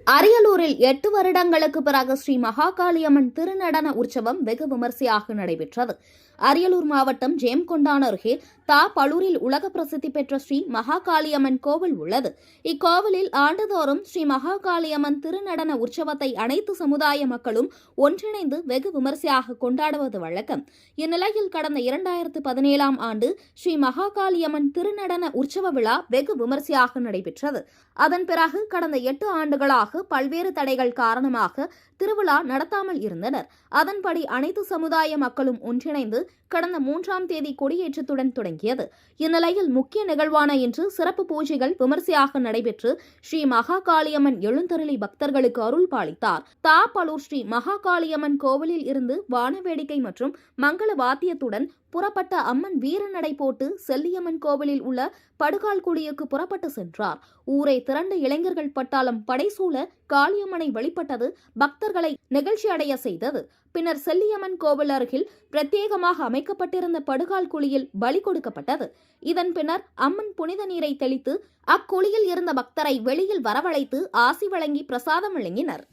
அரியலூரில் 8 வருடங்களுக்கு பிறகு ஸ்ரீ மகாகாளியம்மன் திருநடன உற்சவம் வெகு விமரிசையாக நடைபெற்றது. அரியலூர் மாவட்டம் ஜேம்கொண்டான் அருகே பளூரில் உலக பிரசித்தி பெற்ற ஸ்ரீ மகாகாளியம்மன் கோவில் உள்ளது. இக்கோவிலில் ஆண்டுதோறும் ஸ்ரீ மகாகாளியம்மன் திருநடன உற்சவத்தை அனைத்து சமுதாய மக்களும் ஒன்றிணைந்து வெகு விமரிசையாக கொண்டாடுவது வழக்கம். இந்நிலையில் கடந்த 2017ஆம் ஆண்டு ஸ்ரீ மகாகாளியம்மன் திருநடன உற்சவ விழா வெகு விமரிசையாக நடைபெற்றது. அதன் பிறகு கடந்த 8 ஆண்டுகளாக பல்வேறு தடைகள் காரணமாக திருவிழா நடத்தாமல் இருந்தனர். அதன்படி அனைத்து சமுதாய மக்களும் ஒன்றிணைந்து கடந்த 3ஆம் தேதி கொடியேற்றத்துடன் தொடங்கியது. இந்நிலையில் முக்கிய நிகழ்வான இன்று சிறப்பு பூஜைகள் விமரிசையாக நடைபெற்று ஸ்ரீ மகாகாளியம்மன் எழுந்தருளி பக்தர்களுக்கு அருள் பாலித்தார். பளூர் ஸ்ரீ மகாகாளியம்மன் கோவிலில் இருந்து வானவேடிக்கை மற்றும் மங்கள வாத்தியத்துடன் புறப்பட்ட அம்மன் வீரநடை போட்டு செல்லியம்மன் கோவிலில் உள்ள படுகால்குடியுக்கு புறப்பட்டு சென்றார். ஊரை திரண்ட இளைஞர்கள் பட்டாளம் படைசூழ காளியம்மனை வழிபட்டது பக்தர்களை நெகிழ்ச்சியடைய செய்தது. பின்னர் செல்லியம்மன் கோவில் அருகில் பிரத்யேகமாக அமைக்கப்பட்டிருந்த படுகால் குழியில் பலி கொடுக்கப்பட்டது. இதன் பின்னர் அம்மன் புனித நீரை தெளித்து அக்குழியில் இருந்த பக்தரை வெளியில் வரவழைத்து ஆசி வழங்கி பிரசாதம் வழங்கினர்.